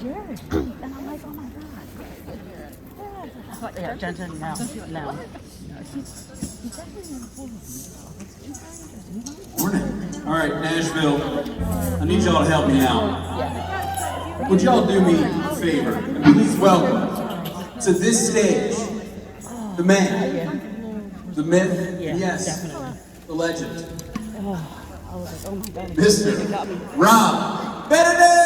Jared. And I'm like, oh my God. Yeah, Jensen, no. Morning. All right, Nashville, I need y'all to help me out. Would y'all do me a favor and please welcome to this stage the man, the myth, yes, the legend, Mr. Rob Benedict!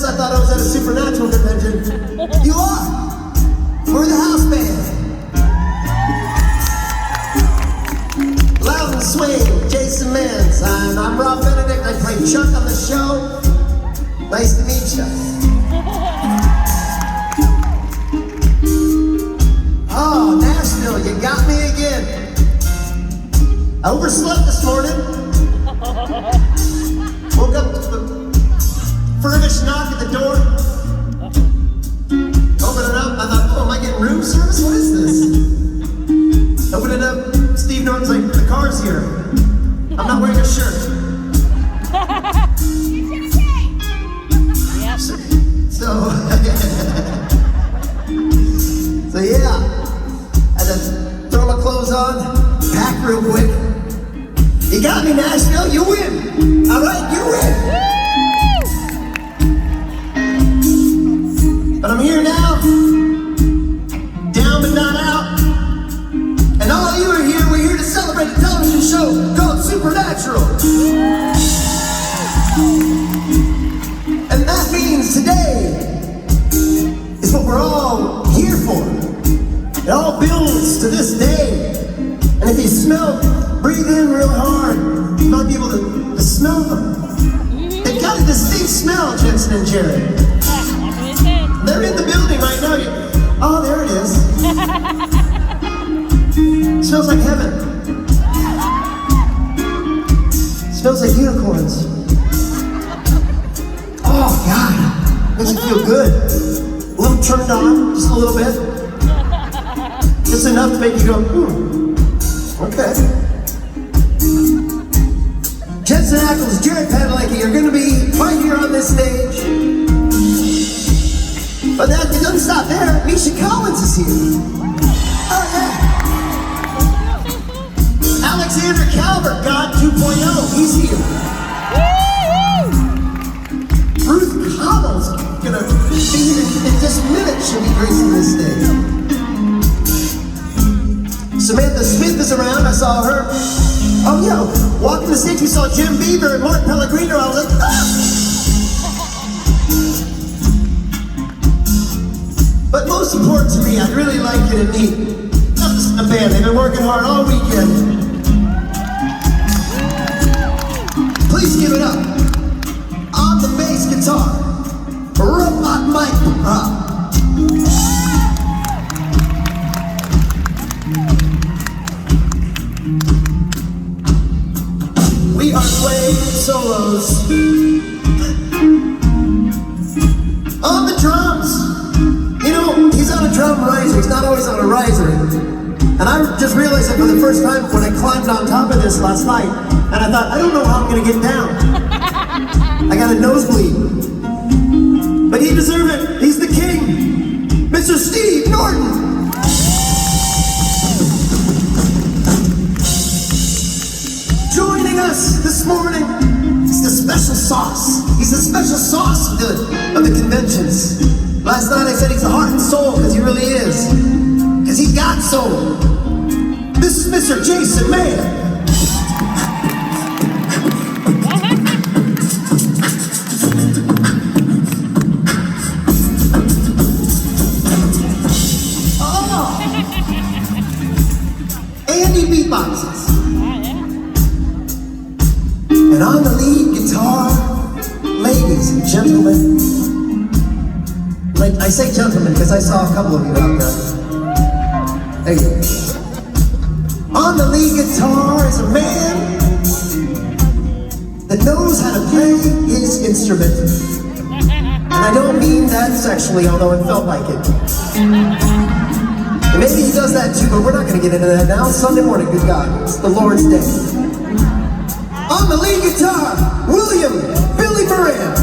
I thought I was at a supernatural convention. You are! We're the house band. Loud and swing, Jason Mans. I'm Rob Benedict. I play Chuck on the show. Nice to meet you. Oh, Nashville, you got me again. I overslept this morning. Woke up to the furnished knock at the door. Open it up. I thought, oh, am I getting room service? What is this? Open it up. Steve Norton's like, the car's here. I'm not wearing a shirt. So yeah, I had to throw my clothes on, pack real quick. You got me, Nashville. You win. All right, you win. But I'm here now, down but not out. And all of you are here, we're here to celebrate a television show called Supernatural. And that means today is what we're all here for. It all builds to this day. And if you breathe in real hard, you might be able to smell them. They've got a distinct smell, Jensen and Jared. They're in the building right now. Oh, there it is. Smells like heaven. Smells like unicorns. Oh, God. Makes you feel good. A little turned on, just a little bit. Just enough to make you go, okay. Jensen Ackles, Jared Padalecki are going to be right here on this stage. But that it doesn't stop there. Misha Collins is here. Oh, yeah. Alexander Calvert, God 2.0. gonna be here in just minutes. She'll be gracing this stage. Samantha Smith is around. I saw her. Oh yeah, walking the stage, we saw Jim Beaver and Mark Pellegrino. I was like, ah! But most important to me, I'd really like you to meet the band. They've been working hard all weekend. Please give it up. On the bass guitar, Robot Mike. We are playing solos. On the drums. You know, he's on a drum riser. He's not always on a riser. And I just realized that for the first time when I climbed on top of this last night. And I thought, I don't know how I'm gonna get down. I got a nosebleed. But he deserved it. He's the king. Mr. Steve Norton. Joining us this morning, he's the special sauce. He's the special sauce of the conventions. Last night I said he's the heart and soul, because he really is. Because he's got soul. This is Mr. Jason Mann. Beatboxes. And on the lead guitar, ladies and gentlemen, like I say gentlemen because I saw a couple of you out there. There you go. On the lead guitar is a man that knows how to play his instrument. And I don't mean that sexually, although it felt like it. And maybe he does that too, but we're not going to get into that now. It's Sunday morning, good God. It's the Lord's Day. On the lead guitar, William Billy Moran.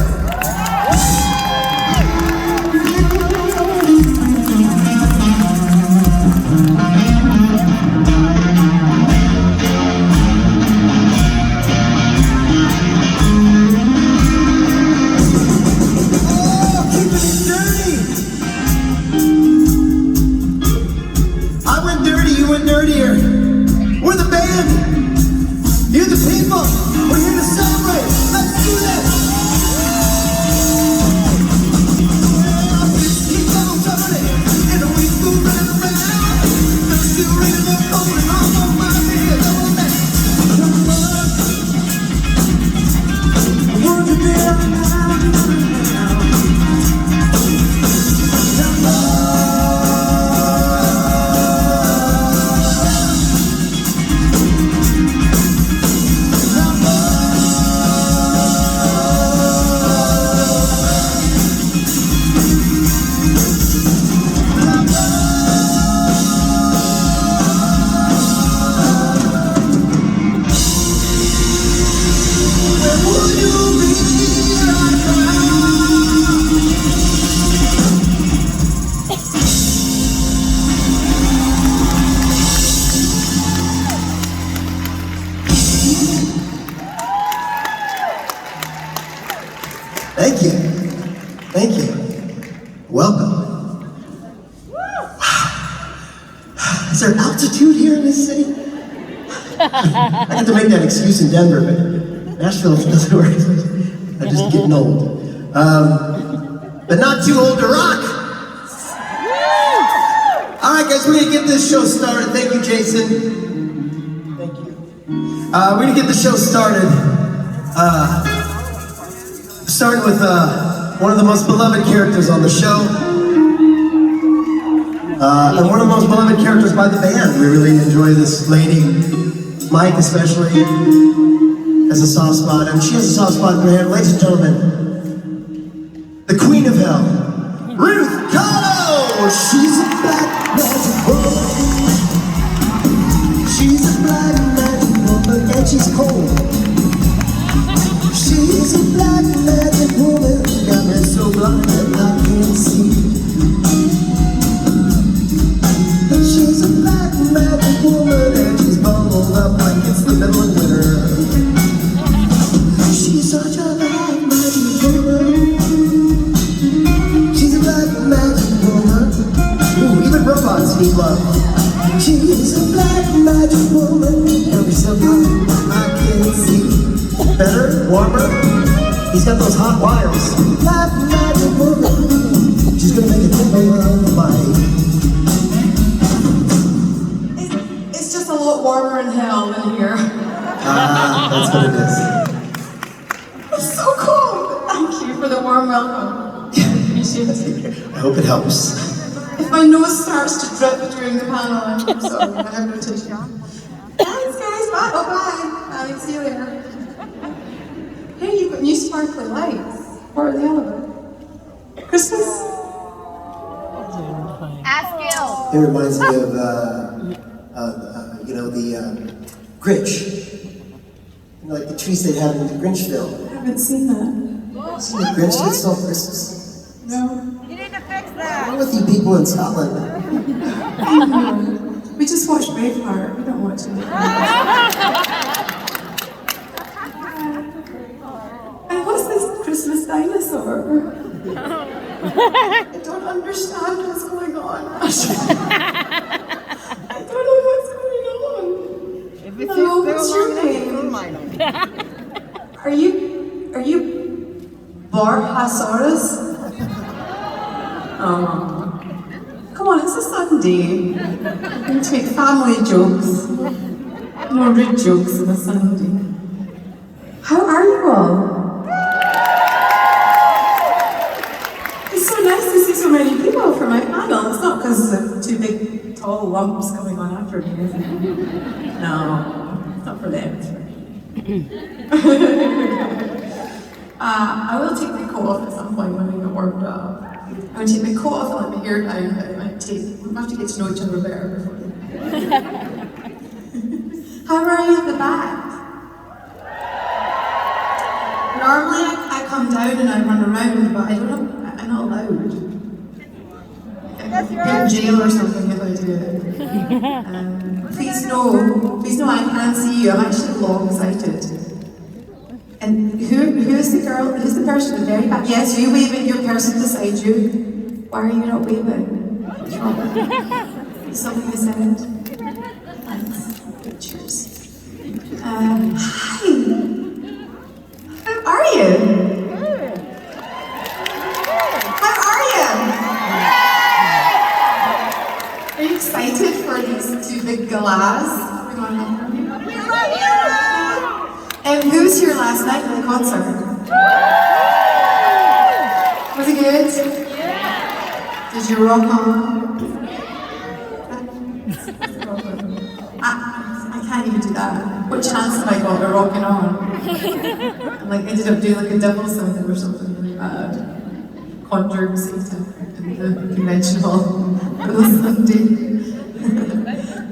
Thank you. Thank you. Welcome. Wow. Is there altitude here in this city? I had to make that excuse in Denver, but Nashville doesn't work. I'm just getting old. But not too old to rock. All right, guys, we're gonna get this show started. Thank you, Jason. Thank you. We're gonna get the show started. Starting with one of the most beloved characters on the show. And one of the most beloved characters by the band. We really enjoy this lady, Mike especially, has a soft spot, and she has a soft spot for him. Ladies and gentlemen, the Queen of Hell, Ruth Connell! She's a black magic woman. She's a black magic woman, and she's cold. She's a black magic woman, got me so blind that I can't see. She's a black magic woman, and she's bundled up like it's the middle of winter. She's such a black magic woman. need love. She's a black magic woman, every somehow I can see. Better, warmer, he's got those hot wires. Black magic woman, she's gonna make a temple of light. It's just a lot warmer in hell than here. Ah, that's what it is. It's so cold. Thank you for the warm welcome. Appreciate it. I hope it helps. If my nose starts to drip during the panel, I'm sorry. I have no tissue. Thanks, guys. Bye. Oh, bye. Bye. See you later. Hey, you've got new sparkly lights. What are the other? Christmas? Ask Gil. It reminds me of, the Grinch. You know, like the trees they have in the Grinch film. I haven't seen that. See the Grinch that stole Christmas? No. You need to fix What's that. wrong with you people in Scotland? We just watched Braveheart. We don't watch it. And what's this Christmas dinosaur? I don't understand what's going on. I don't know what's going on. Hello, what's your name? Are you Barhasaurus? Oh. Come on, it's a Sunday. We need to make family jokes. No rude jokes on a Sunday. How are you all? It's so nice to see so many people for my panel. It's not because of two big, tall lumps coming on after me, is it? No, it's not for them, it's for me. I will take my coat off at some point when we get warmed up. I'm going to take my coat off and let my hair down, but it might take, we have to get to know each other better before then. How are you at the back? Normally I come down and I run around, but I'm not allowed. I'm in jail or something if I do it. Please know I can't see you, I'm actually long-sighted. And who's the person at the very back? Yes, you wave at your person beside you. Why are you not waving? What's wrong? Something I said. Thanks. Pictures. Hi. How are you? How are you? Are you excited for these two big galas? We love you! And who was here last night at the concert? Was it good? Yeah. Did you rock on? I can't even do that. What chance have I got of rocking on? I ended up doing like a devil something or something really bad. Conjured Satan in the convention hall on Sunday.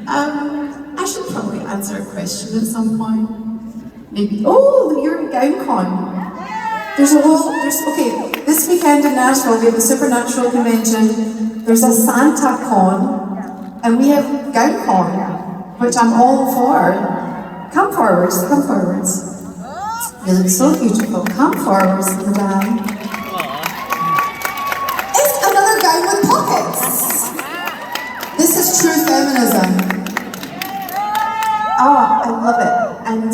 I should probably answer a question at some point. Maybe. Oh, you're at GownCon. Okay, this weekend in Nashville we have a supernatural convention. There's a Santa Con, and we have GownCon, which I'm all for. Come forwards. You look so beautiful. Come forwards, madame. It's another gown with pockets. This is true feminism. Oh, I love it. And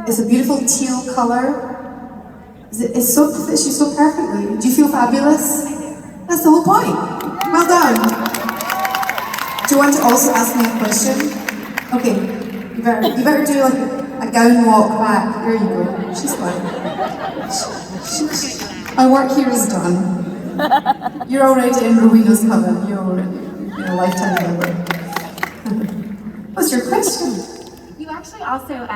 it's a beautiful teal color. It fits you so perfectly. Do you feel fabulous? That's the whole point. Well done. Do you want to also ask me a question? Okay, you better do like a gown walk back. There you go. She's fine. My work here is done. You're already in Rowena's coven. You're already a lifetime member. What's your question? You actually also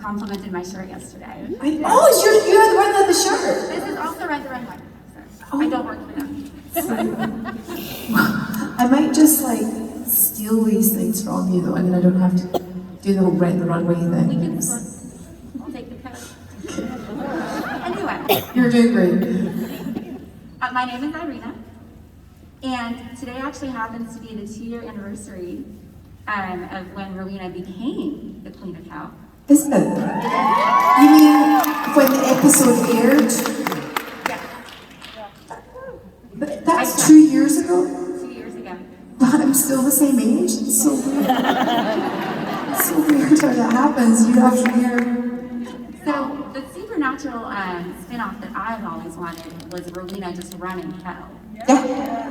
complimented my shirt yesterday. You had the one on the shirt. This is also Rent the Runway. So I don't work for them. I might just steal these things from you though, and then I don't have to do the whole Rent the Runway thing. We can I'll take the coat. Anyway. You're doing great. My name is Irina, and today actually happens to be the 2-year anniversary of when Rowena became the Queen of Hell. Isn't it? You mean when the episode aired? Yes. But that's 2 years ago? 2 years ago. But I'm still the you after here? So the supernatural spin-off that I've always wanted was Rowena just running hell. Yeah.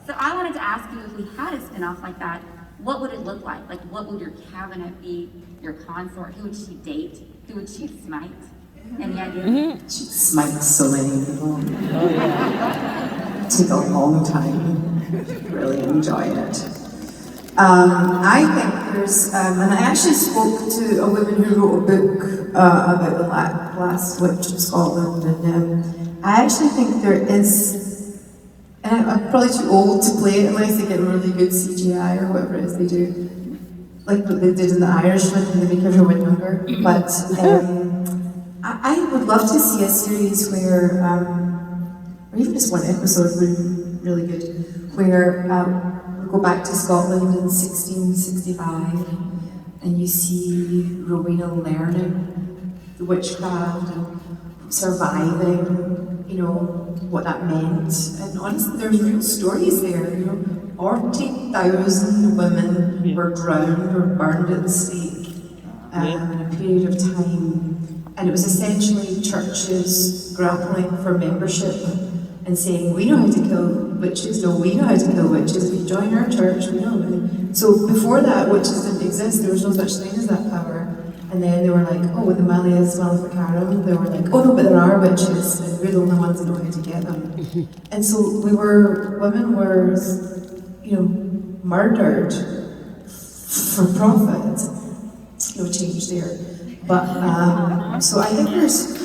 So I wanted to ask you, if we had a spin-off like that, what would it look like? Like, what would your cabinet be? Your consort? Who would she date? Who would she smite? Any idea? She smites so many people. Oh, yeah. Take a long time. Really enjoy it. I think there's, and I actually spoke to a woman who wrote a book about the last witch of Scotland, and I actually think there is, and I'm probably too old to play it unless they get really good CGI or whatever it is they do, like what they did in The Irishman, and they make everyone younger. But I would love to see a series where, or even just one episode would be really good, where we go back to Scotland in 1665 and you see Rowena learning the witchcraft and surviving, you know, what that meant. And honestly, there's real stories there, you know. 40,000 women were drowned or burned at the stake in a period of time. And it was essentially churches grappling for membership and saying, we know how to kill witches. No, we know how to kill witches. If you join our church, we know. And so before that, witches didn't exist. There was no such thing as that power. And then they were like, oh, with the Malleus Maleficarum, they were like, oh no, but there are witches, and we're the only ones that know how to get them. And so women were, you know, murdered for profit. No change there. But, so I think there's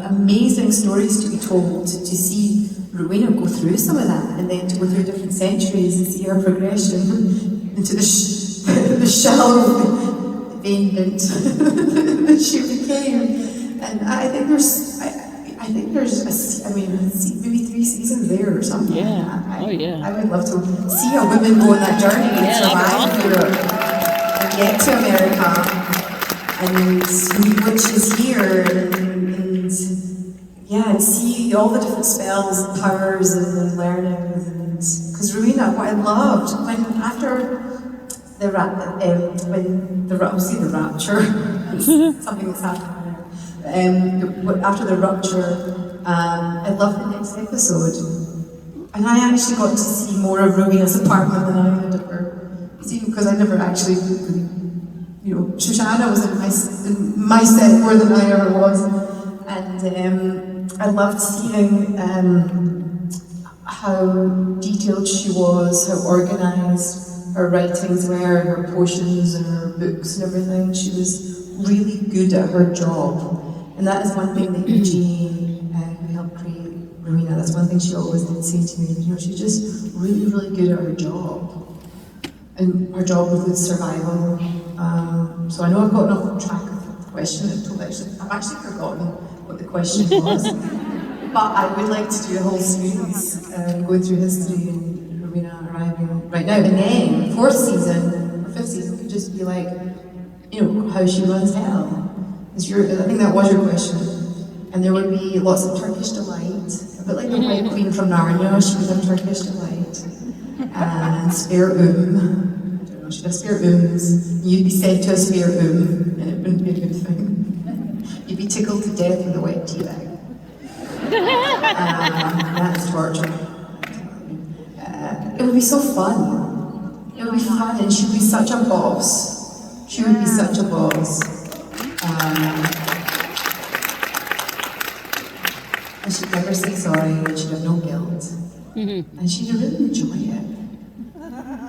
amazing stories to be told, to see Rowena go through some of that, and then to go through different centuries and see her progression into the shallow vein that she became. And I think there's maybe 3 seasons there or something. Yeah. Like that. I would love to see a woman go on that journey and survive Europe and get to America and meet witches here and see all the different spells and powers and learnings. And because Rowena, what I loved when after the rapture, something that's happening there. After the rupture, I loved the next episode, and I actually got to see more of Rowena's apartment than I had ever seen, because I never actually, you know, Shoshana was in my set more than I ever was, and I loved seeing how detailed she was, how organised her writings were, her potions and her books and everything. She was really good at her job. And that is one thing that Eugenie, who helped create Rowena, that's one thing she always did say to me, you know, she's just really, really good at her job. And her job with survival. So I know I've gotten off track of the question. I've actually forgotten what the question was. But I would like to do a whole series going through history and Rowena arriving right now. And then, 4th season, or 5th season, could just be like, you know, how she runs hell. I think that was your question. And there would be lots of Turkish delight. A bit like the White Queen from Narnia, she would have Turkish delight. And spare I don't know, she'd have spare you'd be sent to a spare and it wouldn't be a good thing. You'd be tickled to death with a wet tea bag. That is torture. It would be so fun. It would be fun, and she would be such a boss. She would be such a boss. And she'd never say sorry, and she'd have no guilt. And she'd really enjoy it.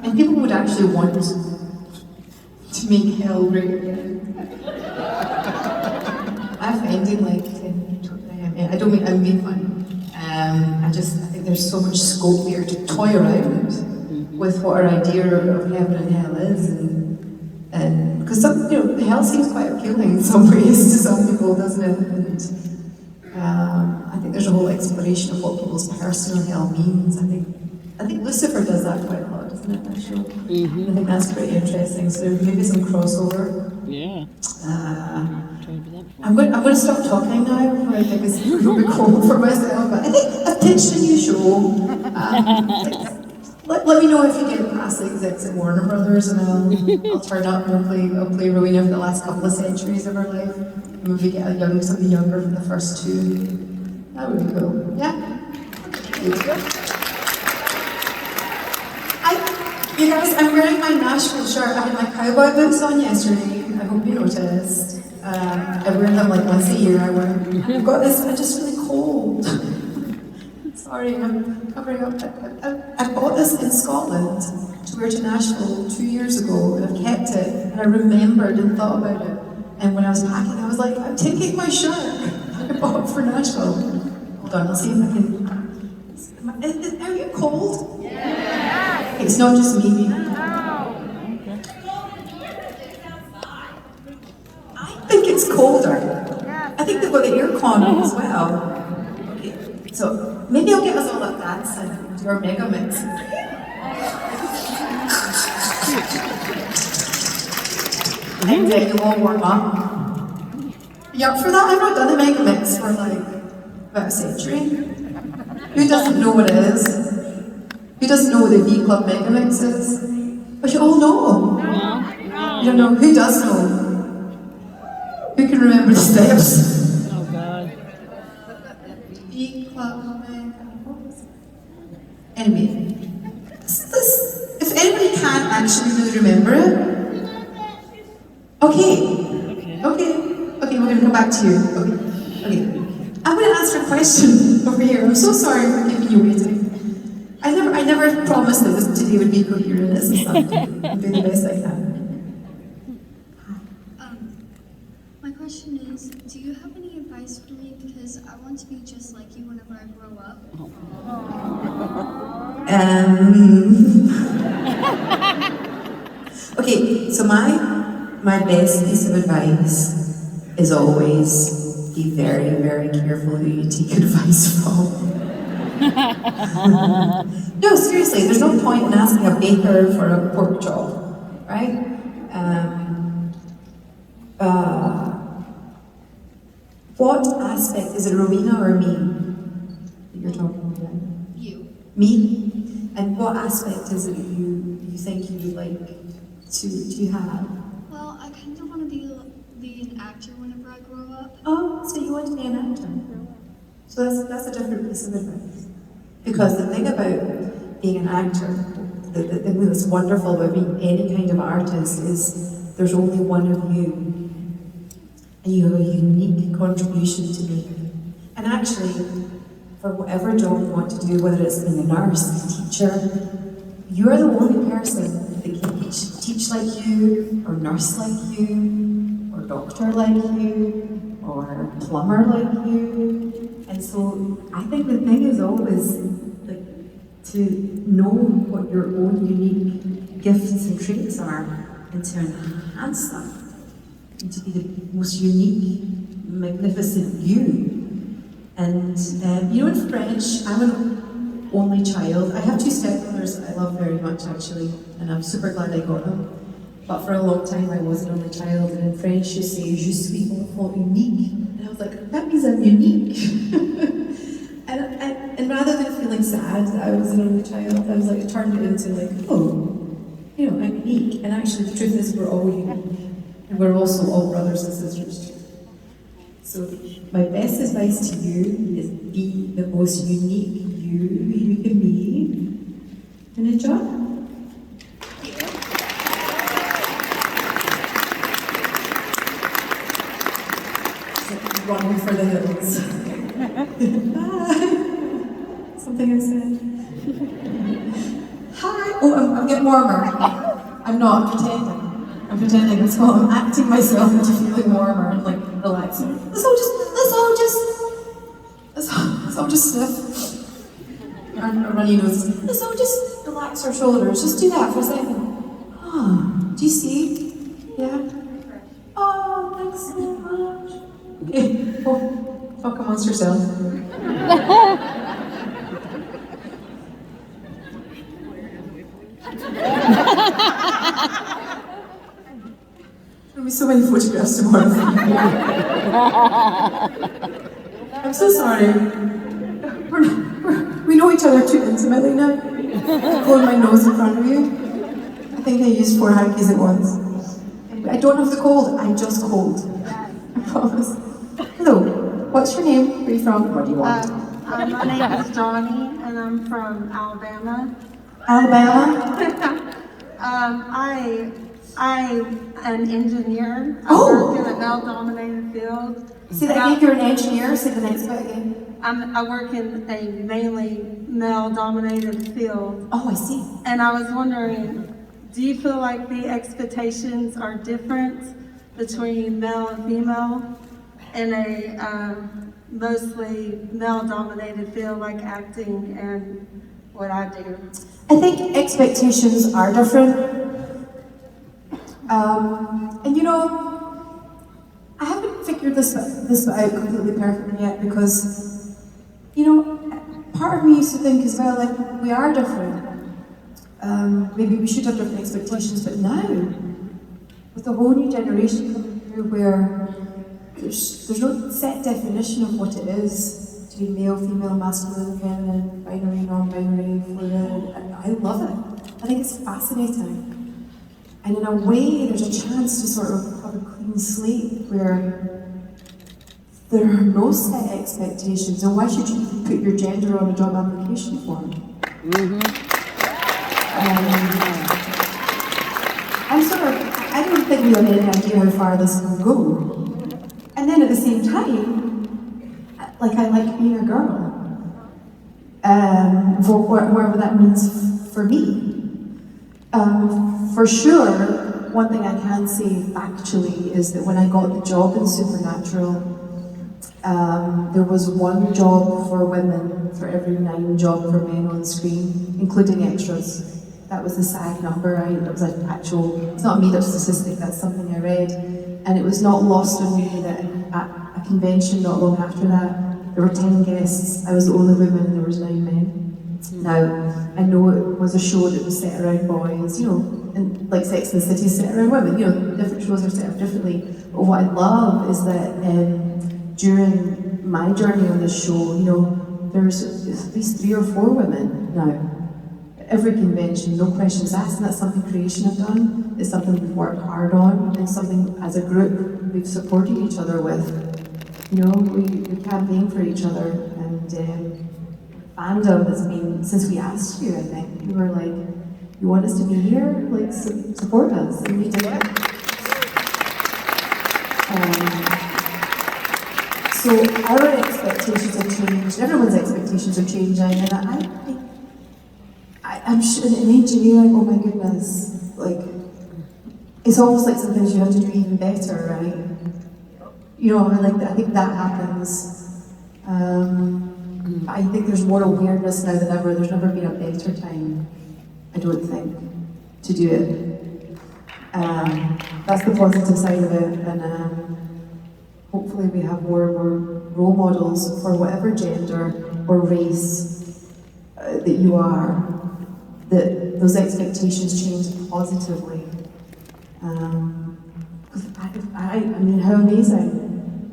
And people would actually want to make hell great again. I've ended I don't mean I'm being funny. I think there's so much scope there to toy around with what our idea of heaven and hell is, and because hell seems quite appealing in some ways to some people, doesn't it? And I think there's a whole exploration of what people's personal hell means. I think Lucifer does that quite a lot, doesn't it? That show. I think that's pretty interesting. So maybe some crossover. Yeah. I'm going to stop talking now before I think it's a little bit cold for myself. But I think I've pitched a new show. Let me know if you get past the execs at Warner Brothers, and I'll turn up and I'll play Rowena for the last couple of centuries of her life. And if we get something younger for the first two, that would be cool. Yeah? You guys, I'm wearing my Nashville shirt. I had my cowboy boots on yesterday. I hope you noticed. I wear them like once a year. I've got this, I'm just really cold. Sorry, I'm covering up. I bought this in Scotland to wear to Nashville 2 years ago, and I've kept it, and I remembered and thought about it. And when I was packing, I was like, I'm taking my shirt I bought for Nashville. Hold on, I'll see if I can. Are you cold? Yeah. It's not just me. I think it's colder. I think they've got the aircon on as well. Okay, so maybe I'll get us all up dancing and do our mega mix. And then you all warm up. You up for that? I've not done a mega mix for like about a century. Who doesn't know what it is? Who doesn't know what the V Club mega mix is? But you all know. You don't know. Who does know? Who can remember the steps? Oh God. V Club mega. Anyway, if anybody can't actually really remember it, okay, we're gonna come back to you. Okay. I'm gonna ask a question over here. I'm so sorry for keeping you waiting. I never promised that today would be coherent as a Sunday. I'll do the best I can. My question is, do you have any advice for me? Because I want to be just like you whenever I grow up. Okay, so my best piece of advice is always be very, very careful who you take advice from. No, seriously, there's no point in asking a baker for a pork chop, right? What aspect, is it Rowena or me that you're talking about? You. Me? And what aspect is it you think you would like to have? Well, I kind of want to be an actor whenever I grow up. Oh, so you want to be an actor? So that's a different piece of advice. Because the thing about being an actor, the thing that's wonderful about being any kind of artist is there's only one of you. And you have a unique contribution to make. And actually, for whatever job you want to do, whether it's being a nurse, a teacher, you're the only person that can teach like you, or nurse like you, or doctor like you, or plumber like you. And so I think the thing is always like to know what your own unique gifts and traits are, and to enhance them, and to be the most unique, magnificent you. And you know, in French, I'm an only child. I have two stepbrothers I love very much, actually, and I'm super glad I got them. But for a long time, I was an only child, and in French, you say, je suis enfant unique. And I was like, that means I'm unique. and rather than feeling sad that I was an only child, I was like, turned it into like, oh, you know, I'm unique. And actually, the truth is, we're all unique. And we're also all brothers and sisters too. So my best advice to you is be the most unique you can be, and enjoy. Running for the hills. Bye. Something I said. Hi. Oh, I'm getting warmer. I'm not. I'm pretending. It's called I'm acting myself into feeling warmer and like relaxing. Let's all just sniff. Our runny noses. Let's all just relax our shoulders. Just do that for a second. Oh, do you see? Yeah. Oh, thanks so much. Okay. Oh, talk amongst yourself. There'll be so many photographs tomorrow. I'm so sorry. We know each other too intimately now. blowing my nose in front of you. I think I used 4 hankies at once. I don't have the cold, I'm just cold. I promise. Hello, what's your name? Where are you from? What do you want? My name is Johnny, and I'm from Alabama. Alabama? I'm an engineer. I Oh! work in a male-dominated field. Say that again, you're an engineer, say the next bit again. I work in a mainly male-dominated field. Oh, I see. And I was wondering, do you feel like the expectations are different between male and female in a mostly male-dominated field like acting and what I do? I think expectations are different. And you know, I haven't figured this out completely perfectly yet because, you know, part of me used to think as well, like, we are different. Maybe we should have different expectations, but now, with a whole new generation coming through where there's no set definition of what it is to be male, female, masculine, feminine, binary, non-binary, fluid. I love it. I think it's fascinating. And in a way, there's a chance to sort of have a clean slate where there are no set expectations. And why should you even put your gender on a job application form? I don't think we have any idea how far this can go. And then at the same time, like, I like being a girl. For whatever that means for me. For sure, one thing I can say factually is that when I got the job in Supernatural, there was 1 job for women for every 9 jobs for men on screen, including extras. That was the SAG number. It was an actual, it's not a made up statistic, that's something I read. And it was not lost on me that at a convention not long after that, there were 10 guests, I was the only woman and there was 9 men. Now, I know it was a show that was set around boys, you know, and like Sex and the City is set around women, you know, different shows are set up differently. But what I love is that during my journey on this show, you know, there's at least 3 or 4 women now. Every convention, no questions asked, and that's something Creation have done. It's something we've worked hard on, and something as a group we've supported each other with. You know, we campaign for each other, and fandom has been, since we asked you, I think, we were like, you want us to be here? Like, support us, and we did it. So our expectations have changed, everyone's expectations are changing, and I'm sure in engineering, oh my goodness, like, it's almost like sometimes you have to do even better, right? You know, I think that happens. I think there's more awareness now than ever. There's never been a better time, I don't think, to do it. That's the positive side of it, and hopefully we have more role models for whatever gender or race that you are. That those expectations change positively. I mean, how amazing!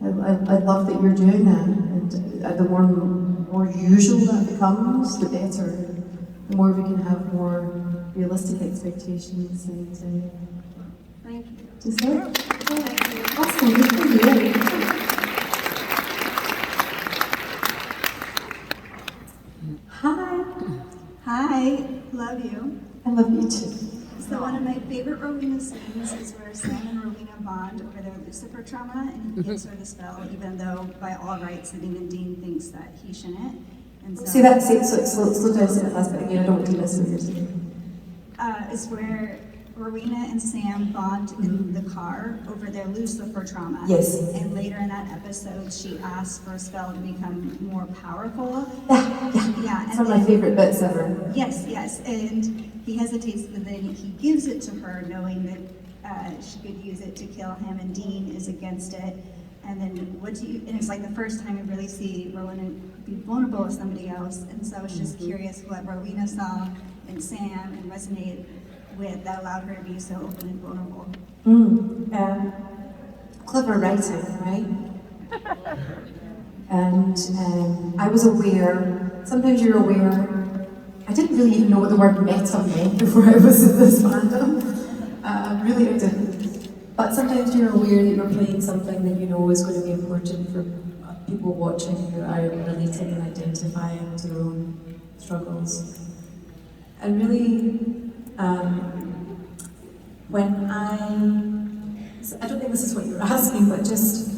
I love that you're doing that, and the more usual that becomes, the better. The more we can have more realistic expectations, and Thank you. just it. Awesome, good for you. Hi. Hi, love you. I love you too. So one of my favorite Rowena scenes is where Sam and Rowena bond over their Lucifer trauma, and he gives her the spell, even though by all rights, that even Dean thinks that he shouldn't. And so, Say that, slow down, say that last bit again. I don't want to miss what you're saying. is where Rowena and Sam bond in the car over their Lucifer trauma. Yes. And later in that episode, she asks for a spell to become more powerful. Yeah. It's one of my favorite bits ever. Yes, and he hesitates, but then he gives it to her, knowing that she could use it to kill him, and Dean is against it. And then and it's like the first time we really see Rowena be vulnerable with somebody else, and so I was just curious what Rowena saw in Sam and resonated with that allowed her to be so open and vulnerable. Clever writing, right? And I was aware, sometimes you're aware I didn't really even know what the word meta meant before I was in this fandom. Really, I didn't. But sometimes you're aware that you're playing something that you know is going to be important for people watching who are relating and identifying to their own struggles. And really, when I don't think this is what you're asking, but just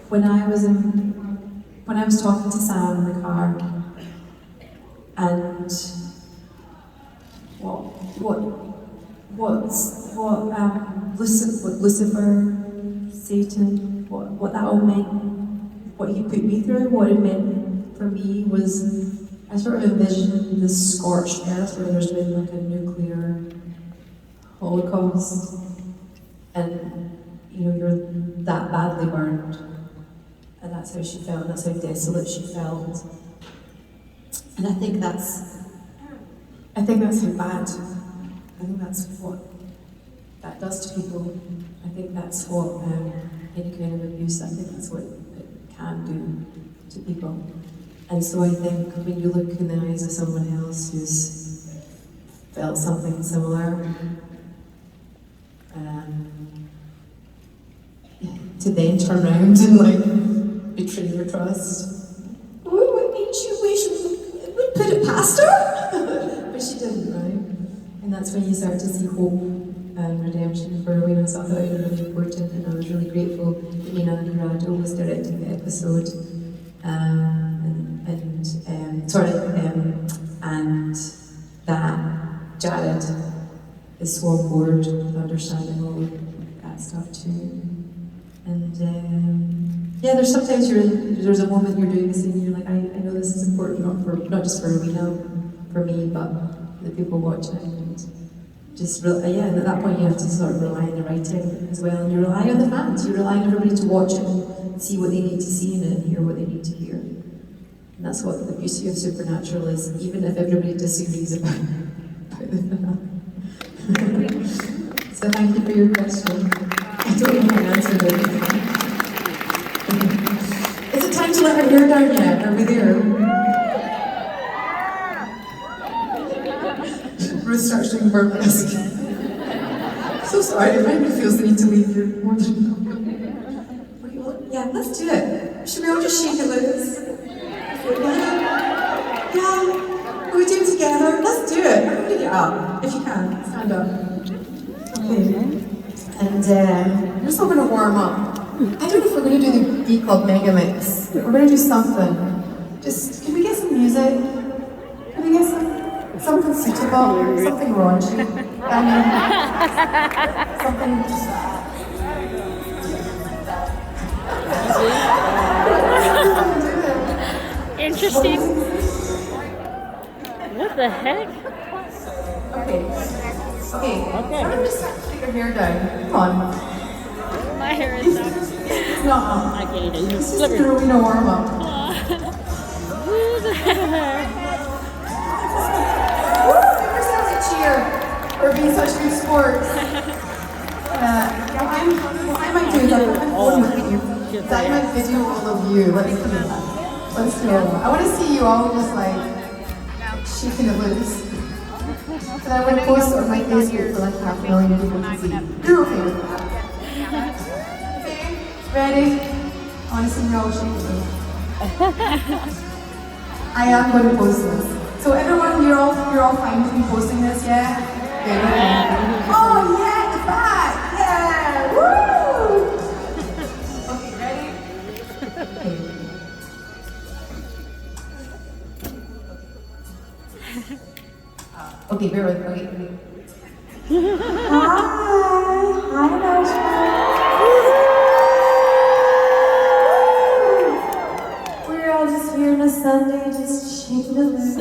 when I was talking to Sam in the car, and what Lucifer, Satan, what that all meant, what he put me through, what it meant for me was, I sort of envisioned this scorched earth where there's been like a nuclear holocaust, and you know, you're that badly burned, and that's how she felt, that's how desolate she felt. And I think that's how bad, I think that's what that does to people. I think that's what any kind of abuse, I think that's what it can do to people. And so I think when you look in the eyes of someone else who's felt something similar, to then turn around and like betray your trust. What made you wish would put it past her? But she didn't, right? And that's when you start to see hope and redemption for Rowena. So I thought it was really important, and I was really grateful that Nina Corrado was directing the episode. And that Jared is so on board with understanding all that stuff too. And yeah, there's sometimes there's a moment you're doing this and you're like, I know this is important, not just for Rowena, for me, but the people watching. And just and at that point you have to sort of rely on the writing as well, and you rely on the fans. You rely on everybody to watch it and see what they need to see in it and hear what they need to hear. And that's what the beauty of Supernatural is, even if everybody disagrees about the finale. So thank you for your question. I don't know how I answered it. Is it time to let her hair down yet? Are we there? Ruth starts doing burlesque. So sorry, it made me feel the need to leave here more than yeah, let's do it. Should we all just shake it loose? Yeah, we do it together. Let's do it. Everybody get up, if you can. Stand up. Okay. And we're still going to warm up. I don't know if we're going to do the B Club Mega Mix. We're going to do something. Just, can we get some music? Can we get something suitable? Something raunchy? Something just... Interesting. What the heck? Okay. I'm just going to put your hair down. Come on. My hair is up. It's not up. I get it. It's just throwing a warm up. Woo! Give yourselves a cheer for being such good sports. What I might do is I'm going to you. I might video all of you. Let's do that. Let's do it. I want to see you all just like shaking it loose. And I want to post it on my Facebook for like 500,000 people to see. You're okay with that? Okay? Ready? I want to see you all shaking it loose. I am going to post this. So everyone, you're all fine with me posting this, yeah? Yeah. Oh yeah, the back, yeah, woo! Okay, ready? Okay, bear with me. Okay. Hi, Nashville. We're all just here on a Sunday, just shaking it loose.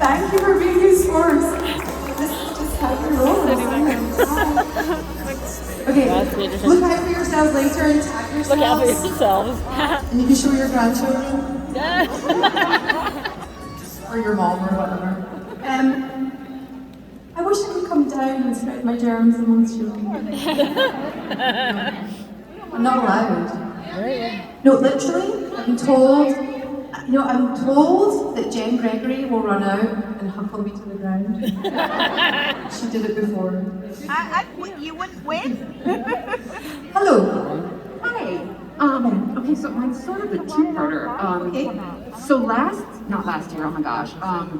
Thank you for being good sports. This is just how you roll. Okay, look out for yourselves later and tag yourselves. Look out for yourselves. And you can show your grandchildren. Or your mom or whatever. I want wish I could come down and spread my germs amongst you. I'm not allowed. No, literally, I'm told that Jen Gregory will run out and huckle me to the ground. She did it before. You wouldn't win? Hello. Hi. Okay, so mine's sort of a two-parter. So not last year, oh my gosh,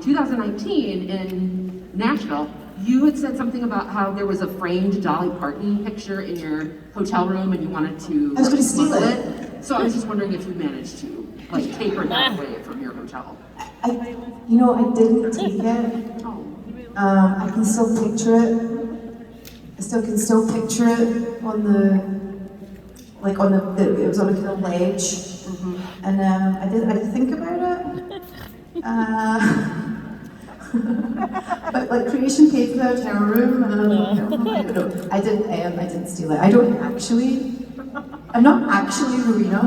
2019 in Nashville, you had said something about how there was a framed Dolly Parton picture in your hotel room and you wanted to I was going to steal smuggle it. So I was just wondering if you managed to take her that away from your hotel. I didn't take it. I can still picture it. I can still picture it on the, it was on a kind of ledge. And I did think about it. But creation paid for the hotel room, and I didn't steal it. I'm not actually Rowena.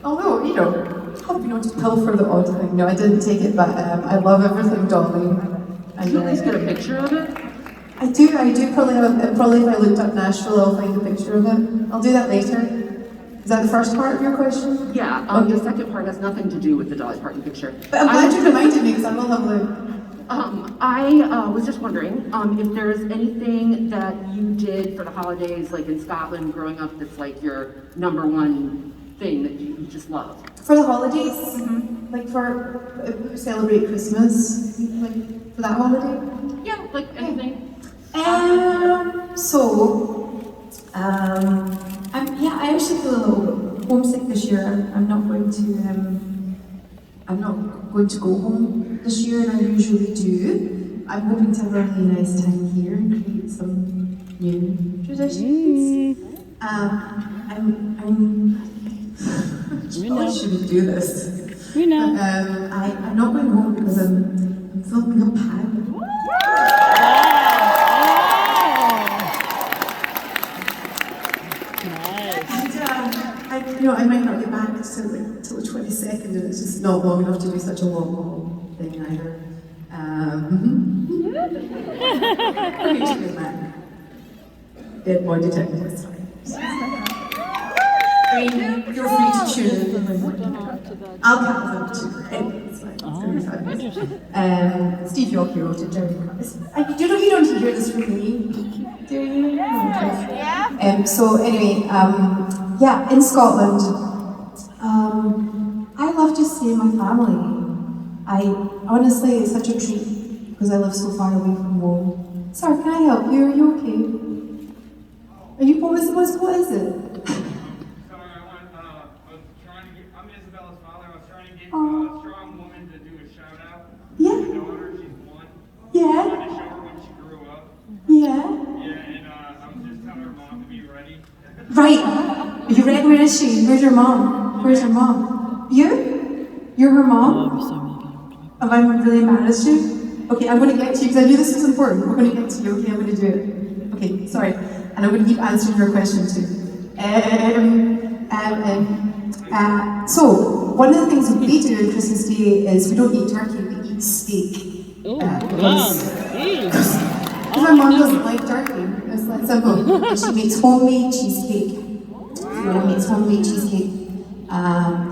Although, I've been able to pilfer the odd thing. No, I didn't take it, but I love everything Dolly. Did you at least get a picture of it? I do probably if I looked up Nashville, I'll find a picture of it. I'll do that later. Is that the first part of your question? Yeah, the second part has nothing to do with the Dolly Parton picture. But I'm glad you reminded me, because I will have a look. I was just wondering if there's anything that you did for the holidays, like in Scotland growing up, that's your number one thing that you just love. For the holidays? We celebrate Christmas, for that holiday? Yeah, anything. I actually feel a little bit homesick this year. I'm not going to go home this year, and I usually do. I'm hoping to have a really nice time here and create some new traditions. I shouldn't do this. We know. I'm not going home because I'm filming a pad. I might not get back till the 22nd, and it's just not long enough to do such a long thing either. Dead boy detective, it's fine. You're free to tune in. I'll cut them too. It's fine. It's going to be fun. Steve York wrote it, Jerry Curtis. You don't hear this from me, do you? Yeah. So anyway, in Scotland, I love just seeing my family. Honestly, it's such a treat because I live so far away from home. Sorry, can I help you? Are you okay? Are you, what is it? I'm Isabella's father. I was trying to get a strong woman to do a shout out. Yeah. My daughter, she's 1. Yeah. I wanted to show her when she grew up. Yeah. Yeah, and I was just telling her mom to be ready. Right. Are you ready? Where is she? Where's your mom? Where's your mom? You? You're her mom? Have I really embarrassed you? Okay, I'm going to get to you because I knew this was important. We're going to get to you. Okay, I'm going to do it. Okay, sorry. And I'm going to keep answering your question too. So, one of the things that we do on Christmas Day is we don't eat turkey, we eat steak. Because my mom doesn't like turkey. It's that simple. And she makes homemade cheesecake. She makes homemade cheesecake.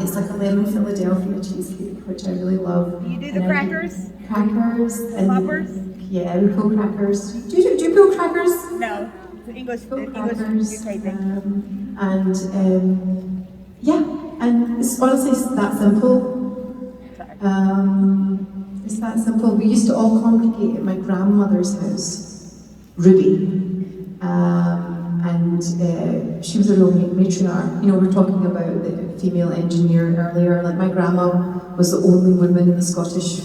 It's like a lemon Philadelphia cheesecake, which I really love. You do the crackers? Crackers. And Poppers? Yeah, we pull crackers. Do you pull crackers? No. The English typing. And it's honestly that simple. It's that simple. We used to all congregate at my grandmother's house, Ruby. She was a real matriarch. We were talking about the female engineer earlier. My grandma was the only woman in the Scottish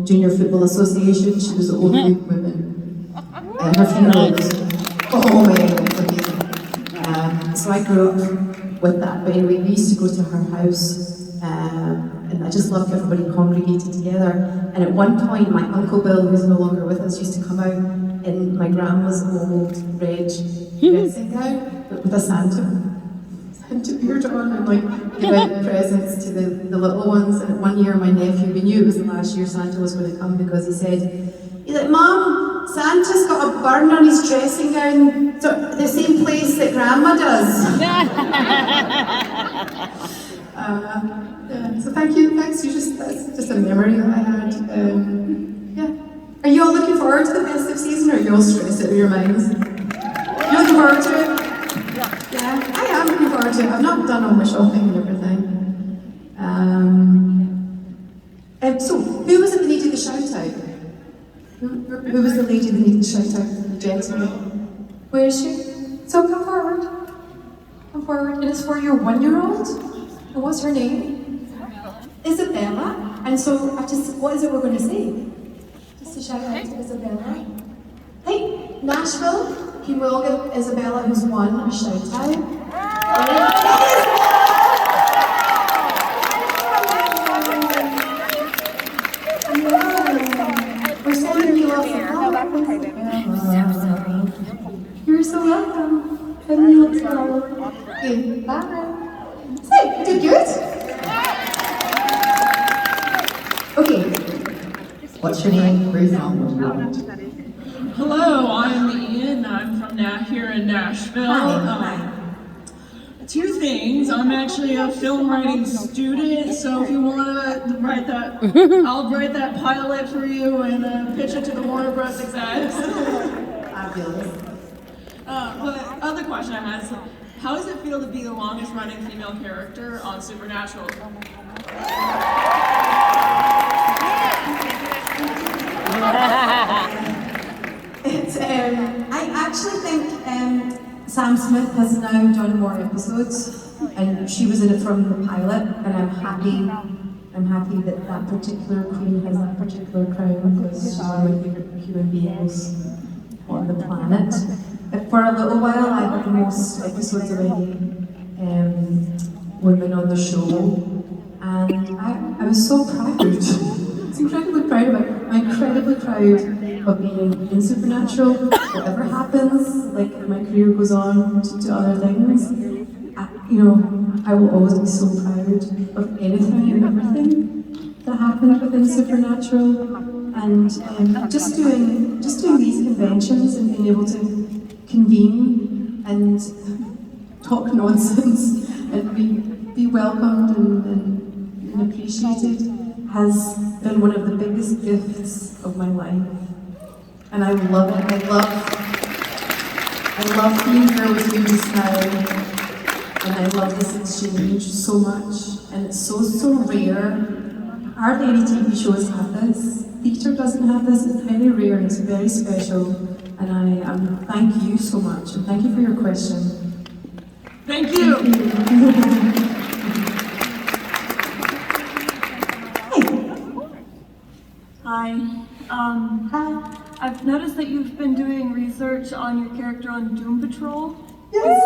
Junior Football Association. She was the only woman. And her funeral was, it was amazing. So I grew up with that. But anyway, we used to go to her house, and I just loved everybody congregated together. And at one point, my Uncle Bill, who's no longer with us, used to come out in my grandma's old red dressing gown, but with a Santa. and to beard on and like give out presents to the little ones. And one year my nephew, we knew it was the last year Santa was going to come because he's like, Mom, Santa's got a burn on his dressing gown, so the same place that Grandma does. Yeah, so thanks you, that's just a memory that I had. Yeah. Are you all looking forward to the festive season, or are you all stressed out of your minds? You looking forward to it? Yeah, I am looking forward to it. I've not done all my shopping and everything. So, who was it that needed the shout out? Who was the lady that needed the shout out? The gentleman? Where is she? So come forward. Come forward. And it's for your 1-year-old? And what's her name? Isabella. And so, what is it we're going to say? Just a shout out to Isabella. Hey, Nashville, can we all give Isabella, who's won, a shout out? We're sending you lots of love. You're so welcome. Sending you lots of love. Okay, bye. Say, you did good? Okay. What's your name? Where are you from? What do you want? Hello, I'm Ian. I'm from here in Nashville. Hi. Two things. I'm actually a film writing student, so if you want to write that, I'll write that pilot for you and pitch it to the Warner Bros. execs. Fabulous. But other question I had is, how does it feel to be the longest running female character on Supernatural? I actually think Sam Smith has now done more episodes, and she was in it from the pilot, and I'm happy that that particular queen has that particular crown because she's one of my favourite human beings on the planet. For a little while, I had the most episodes of any women on the show, and I was so proud. I was incredibly proud of it. I'm incredibly proud of being in Supernatural. Whatever happens, like if my career goes on to other things, I will always be so proud of anything and everything that happened within Supernatural. And just doing these conventions and being able to convene and talk nonsense and be welcomed and appreciated has been one of the biggest gifts of my life. And I love it. I love being here with you just now. And I love this exchange so much. And it's so rare. Hardly any TV shows have this. Theatre doesn't have this. It's very rare and it's very special. And I thank you so much. And thank you for your question. Thank you. Hi. I've noticed that you've been doing research on your character on Doom Patrol. Is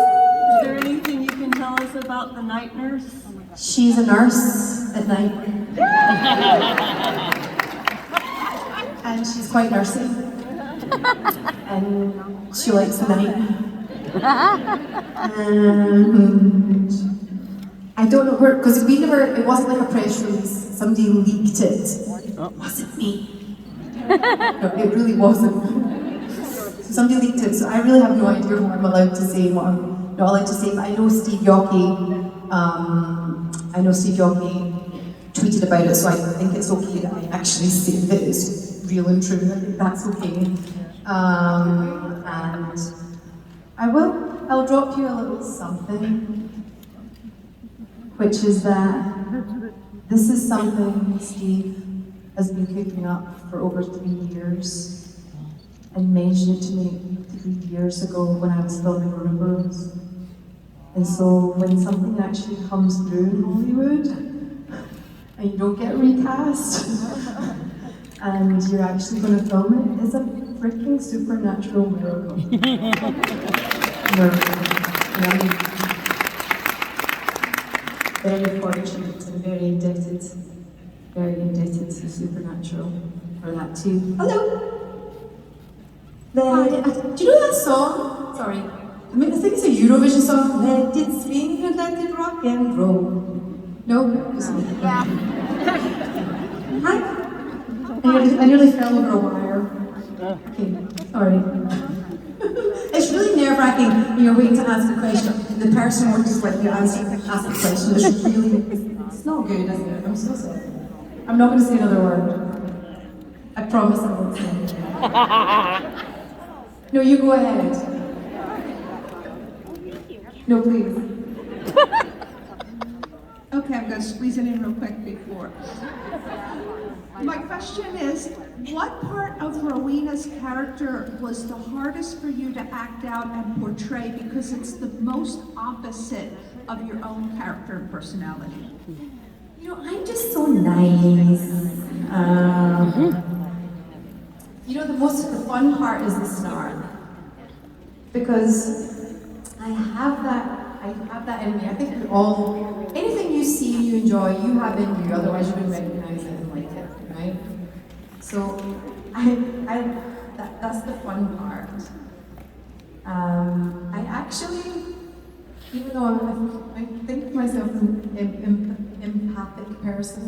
there anything you can tell us about the night nurse? She's a nurse at night. And she's quite nursey. And she likes the night. And I don't know where, because it wasn't like a press release. Somebody leaked it. It wasn't me. No, it really wasn't. Somebody leaked it, so I really have no idea what I'm allowed to say and what I'm not allowed to say. But I know Steve Yockey tweeted about it, so I think it's okay that I actually say that it's real and true. I think that's okay. And I'll drop you a little something, which is that this is something Steve has been cooking up for over 3 years and mentioned it to me 3 years ago when I was filming Rubers. And so when something actually comes through in Hollywood and you don't get recast and you're actually going to film it, it's a freaking supernatural miracle. Miracle. And I'm very fortunate and very indebted to Supernatural for that too. Hello! Do you know that song? Sorry. I mean, I think it's a Eurovision song. Let it swing and let it rock and roll. No? Yeah. I nearly fell over a wire. Okay, sorry. It's really nerve-wracking when you're waiting to ask a question. The person won't just let you ask the question. It's really, it's not good, is it? I'm so sorry. I'm not going to say another word. I promise I won't say it. No, you go ahead. No, please. Okay, I'm going to squeeze it in real quick before. My question is, what part of Rowena's character was the hardest for you to act out and portray because it's the most opposite of your own character and personality? You know, I'm just so nice. You know, the fun part is the snark. Because I have that in me. I think we all, anything you see and you enjoy, you have in you, otherwise you wouldn't recognize it and like it, right? So, that's the fun part. I actually, even though I think of myself as an empathic person,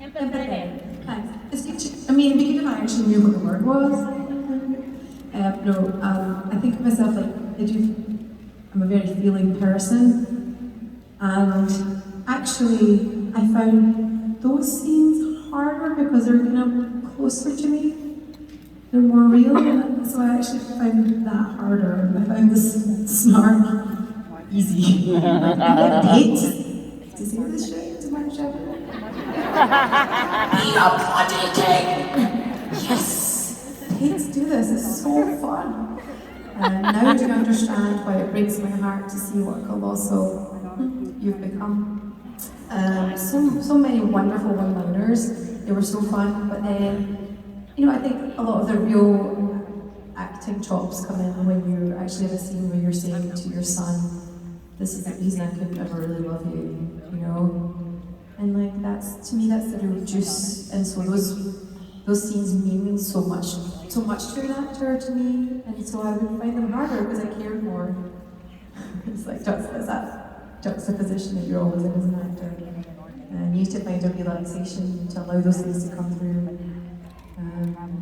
empathetic. Thanks. I mean, beginning I actually knew what the word was. I think of myself like, I'm a very feeling person, and actually I found those scenes harder because they're kind of closer to me. They're more real, so I actually found that harder. I found this snark easy. I hate to say this shit to my show. Be a bloody king! Yes! Kids do this, it's so fun. And now do you understand why it breaks my heart to see what colossal you've become. So many wonderful one-liners. They were so fun, but then, you know, I think a lot of the real acting chops come in when you actually have a scene where you're saying to your son, this is the reason I couldn't ever really love you, you know? And like, to me, that's the real juice. And so those scenes mean so much to an actor, to me, and so I would find them harder because I cared more. It's like that juxtaposition that you're always in as an actor. And you need to find a relaxation to allow those things to come through,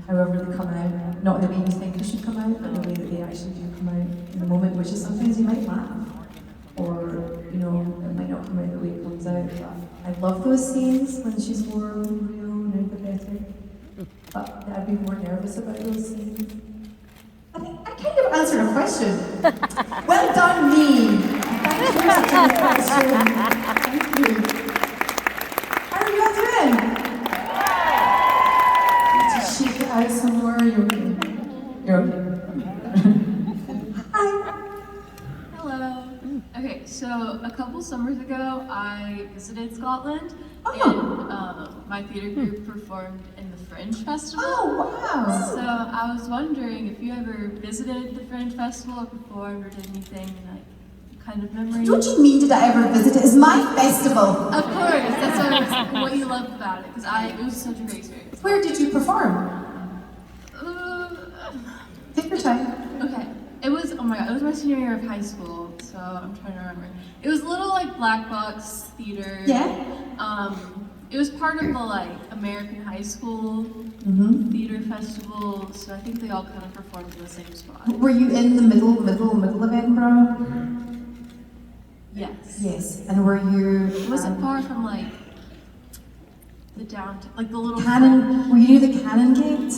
however they come out. Not the way you think they should come out, but the way that they actually do come out in the moment, which is sometimes you might laugh, or, you know, it might not come out the way it comes out. But I love those scenes when she's more real and empathetic. But I'd be more nervous about those scenes. I think I kind of answered a question. Well done, me. Thank you for such a good question. Thank you. How are you all doing? Need to shake it out some more. You're okay. You're okay. Hi. Hello. Okay, so a couple summers ago, I visited Scotland, and my theater group performed in the Fringe Festival. Oh, wow! So I was wondering if you ever visited the Fringe Festival or performed or did anything like kind of memory. Don't you mean did I ever visit it? It's my festival. Of course, that's what you loved about it, because it was such a great experience. Where did you perform? Take your time. Okay. It was, oh my god, it was my senior year of high school, so I'm trying to remember. It was a little like Black Box Theater. Yeah? It was part of the like American High School Theater Festival, so I think they all kind of performed in the same spot. Were you in the middle of Edinburgh? Yes. Yes. And were you... Was it far from like the downtown, like the little... Were you near the Cannon Gate?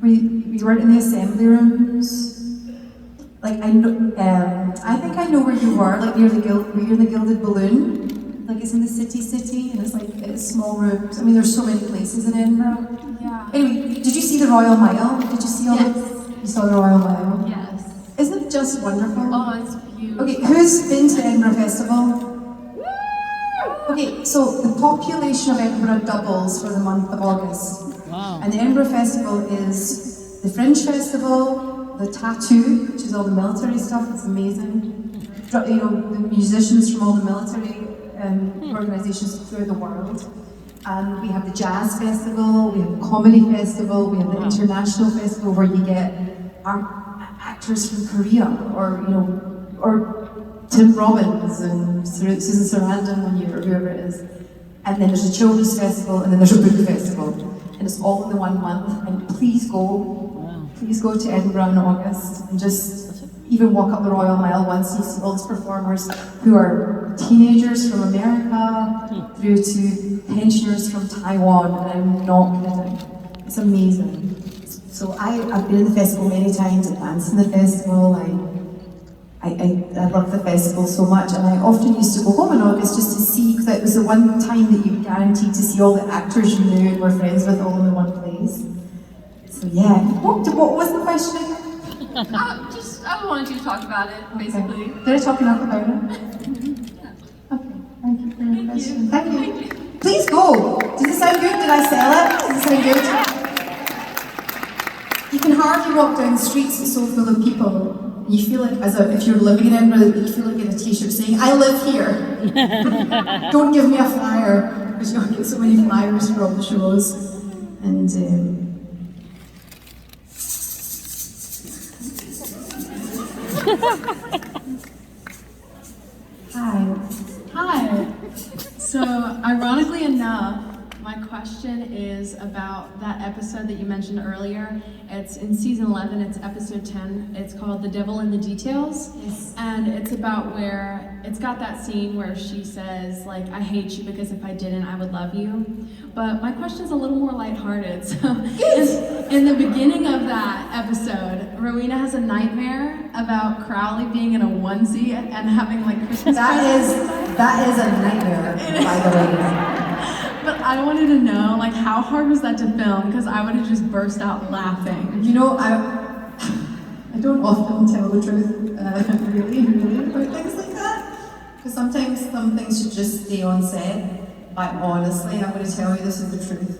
You weren't in the assembly rooms? Like, I know, I think I know where you were, like near were you in the Gilded Balloon? Like it's in the city, and it's like, it's small rooms. I mean, there's so many places in Edinburgh. Yeah. Anyway, did you see the Royal Mile? Did you see all You saw the Royal Mile? Yes. Isn't it just wonderful? Oh, it's beautiful. Okay, who's been to Edinburgh Festival? Okay, so the population of Edinburgh doubles for the month of August. Wow. And the Edinburgh Festival is the Fringe Festival, the Tattoo, which is all the military stuff, it's amazing. You know, the musicians from all the military organisations throughout the world. And we have the Jazz Festival, we have the Comedy Festival, we have the International Festival where you get actors from Korea, or or Tim Robbins and Susan Sarandon or whoever it is. And then there's a Children's Festival, and then there's a Book Festival. And it's all in the 1 month, and please go to Edinburgh in August, and just even walk up the Royal Mile once. You see all these performers who are teenagers from America through to pensioners from Taiwan, and I'm not kidding. It's amazing. So I've been in the festival many times, I've danced in the festival, I love the festival so much, and I often used to go home in August just to see, because it was the one time that you were guaranteed to see all the actors you knew and were friends with all in the one place. So yeah, what was the question again? I wanted you to talk about it, basically. Okay. Did I talk enough about it? Okay, thank you for your question. Thank you. Please go. Does it sound good? Did I sell it? Does it sound good? You can hardly walk down the streets, it's so full of people. You feel like, if you're living in Edinburgh, you feel like in a t-shirt saying, I live here. Don't give me a flyer, because you'll get so many flyers for all the shows. And Hi. So, ironically enough, my question is about that episode that you mentioned earlier. It's in season 11, it's episode 10. It's called The Devil in the Details. Yes. And it's about where, it's got that scene where she says, like, I hate you because if I didn't, I would love you. But my question's a little more lighthearted. So, in the beginning of that episode, Rowena has a nightmare about Crowley being in a onesie and having, like, Christmas presents. That is a nightmare, by the way. But I wanted to know, like, how hard was that to film? Because I would have just burst out laughing. You know, I don't often tell the truth, really, about things like that. Because sometimes some things should just stay on set. But honestly, I'm going to tell you this is the truth.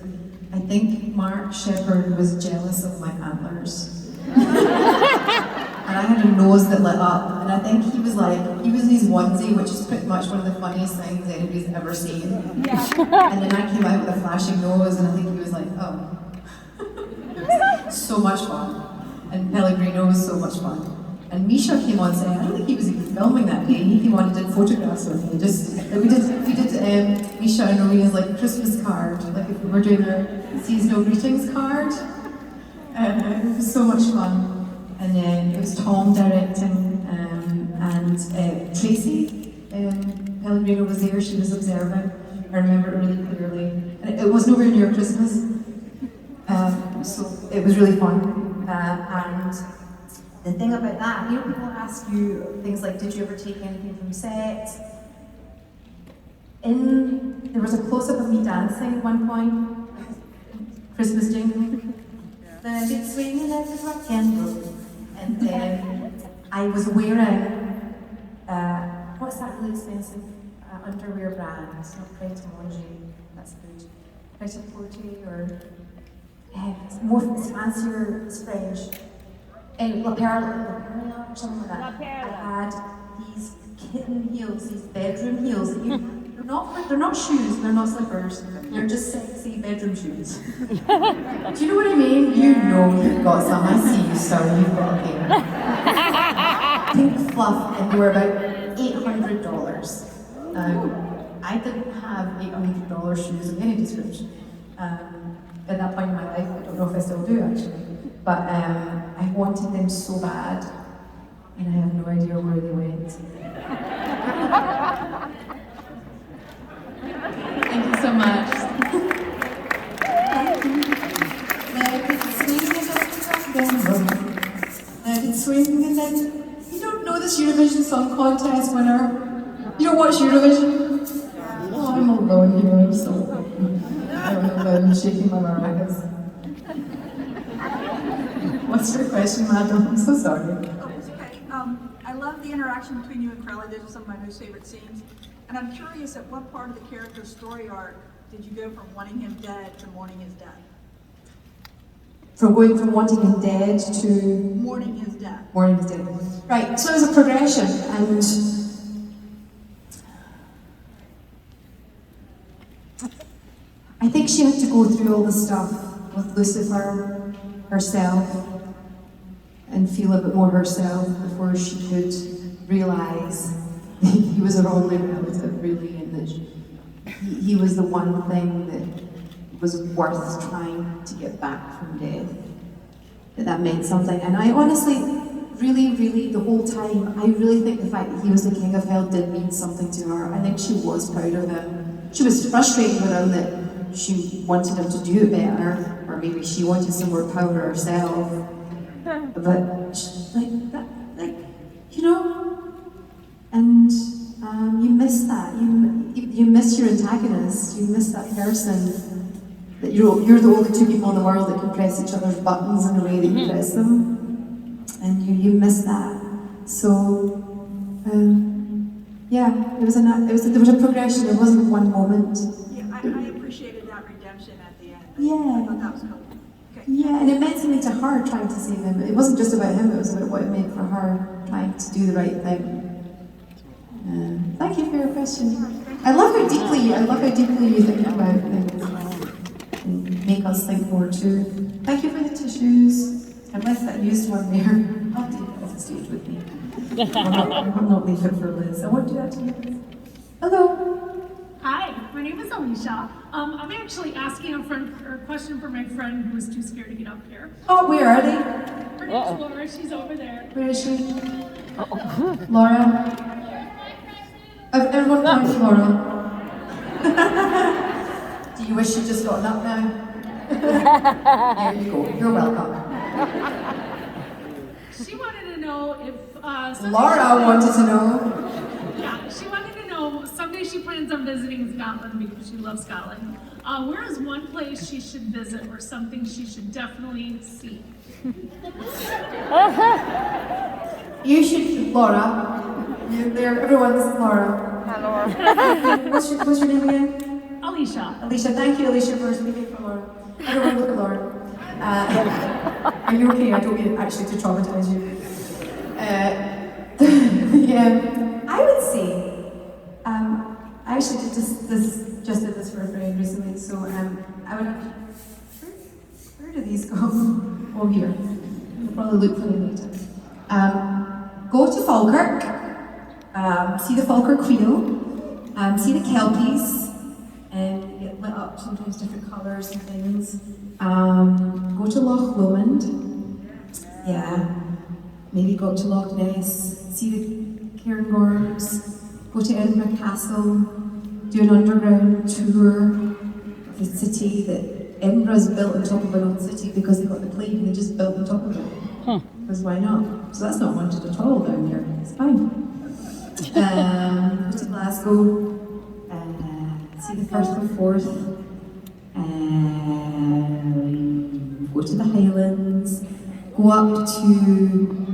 I think Mark Shepherd was jealous of my antlers. And I had a nose that lit up, and I think he was in his onesie, which is pretty much one of the funniest things anybody's ever seen. Yeah. And then I came out with a flashing nose, and I think he was like, oh. So much fun. And Pellegrino was so much fun. And Misha came on saying, I don't think he was even filming that day, he came on and did photographs with me. We did Misha and Rowena's like Christmas card, like if we were doing a seasonal greetings card. It was so much fun. And then it was Tom directing, and Tracy Pellegrino was there, she was observing. I remember it really clearly. And it was nowhere near Christmas, so it was really fun. And the thing about that, you know, people ask you things like, did you ever take anything from set? There was a close-up of me dancing at one point, Christmas jingle. Let it swing and let it rock and roll. And then I was wearing, what's that really expensive underwear brand? It's not Pret a Manger, that's good. Pret a Portray, or it's more fancier, it's French. La Perla or something like that. I had these kitten heels, these bedroom heels. They're not shoes, they're not slippers. They're just sexy bedroom shoes. Do you know what I mean? You know you've got some. I see you, so you've got a pair. Pink fluff, and they were about $800. I didn't have $800 shoes of any description. At that point in my life, I don't know if I still do actually. But I wanted them so bad, and I have no idea where they went. Thank you so much. Let it swing and let it... You don't know this Eurovision Song Contest winner? You don't watch Eurovision? Oh, I'm alone here, so... I don't know if I'm shaking my maracas. What's your question, madam? I'm so sorry. Oh, it's okay. I love the interaction between you and Crowley. Those are some of my most favorite scenes. And I'm curious, at what part of the character's story arc did you go from wanting him dead to mourning his death? From going from wanting him dead to... Mourning his death. Mourning his death. Right, so there's a progression, and... I think she had to go through all the stuff with Lucifer herself and feel a bit more herself before she could realise he was her only relative, really, and that he was the one thing that was worth trying to get back from death. That meant something. And I honestly, really, the whole time, I really think the fact that he was the king of hell did mean something to her. I think she was proud of him. She was frustrated with him that she wanted him to do it better, or maybe she wanted some more power herself. But you know, and you miss that. You miss your antagonist. You miss that person. That you're the only two people in the world that can press each other's buttons in the way that you press them, and you miss that. So yeah, there was a progression. There wasn't one moment. Yeah, I appreciated that redemption at the end. Yeah. I thought that was cool. Okay. Yeah, and it meant something to her trying to save him. It wasn't just about him, it was about what it meant for her trying to do the right thing. Thank you for your question. I love how deeply you think about things and make us think more too. Thank you for the tissues. I left that used one there. I'll take it off the stage with me. I'll not leave it for Liz. I won't do that to you. Hello. Hi, my name is Alicia. I'm actually asking a question for my friend who was too scared to get up here. Oh, where are they? Her name's Laura, she's over there. Where is she? Laura? Everyone point to Laura. Do you wish you just got up now? There you go, you're welcome. She wanted to know if... Laura wanted to know. Yeah, she wanted to know, someday she plans on visiting Scotland because she loves Scotland. Where is one place she should visit or something she should definitely see? You should, Laura. You're there, everyone, this is Laura. Hello. What's your name again? Alicia. Alicia, thank you, Alicia, for speaking for Laura. Everyone look at Laura. Are you okay? I don't mean actually to traumatize you. I would say, I actually just did this for a friend recently, so I would, where do these go? Oh, here. You'll probably look for them later. Go to Falkirk, see the Falkirk Wheel, see the Kelpies, and get lit up, sometimes different colours and things. Go to Loch Lomond, yeah, maybe go to Loch Ness, see the Cairngorms, go to Edinburgh Castle, do an underground tour of the city that Edinburgh is built on top of an old city because they got the plague and they just built on top of it. Because why not? So that's not wanted at all down here, it's fine. Go to Glasgow, see the First and Fourth, go to the Highlands, go up to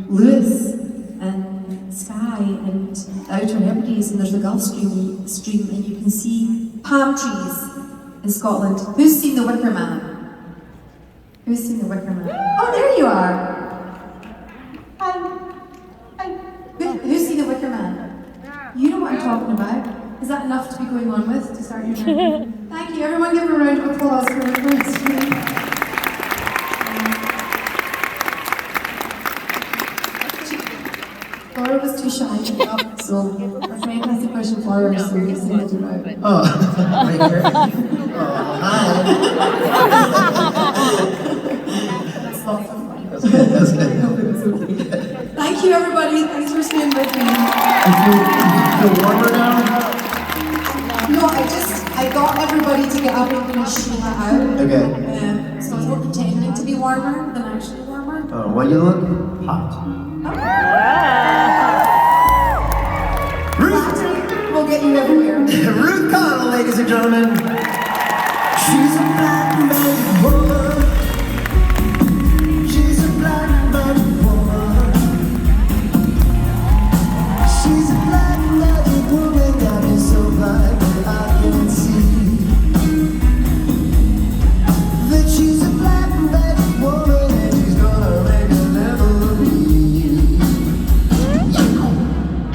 Lewis and Skye and the Outer Hebrides, and there's the Gulf Stream, and you can see palm trees in Scotland. Who's seen the Wicker Man? Who's seen the Wicker Man? Oh, there you are! Hi. Who's seen the Wicker Man? You know what I'm talking about. Is that enough to be going on with to start your journey? Thank you. Everyone give a round of applause for Ruth Connell. Laura was too shy to get up, so our friend has a question for her, so we send it out. Oh, right here. Oh, hi. That's lots of fun. That's good, that's good. I hope it was okay. Thank you, everybody. Thanks for staying with me. You feel warmer now? No, I got everybody to get up and finish Sheila out. Okay. So I was more pretending to be warmer than actually warmer. Oh, well, you look hot. Ruth will get you everywhere. Ruth Connell, ladies and gentlemen. She's a black man woman.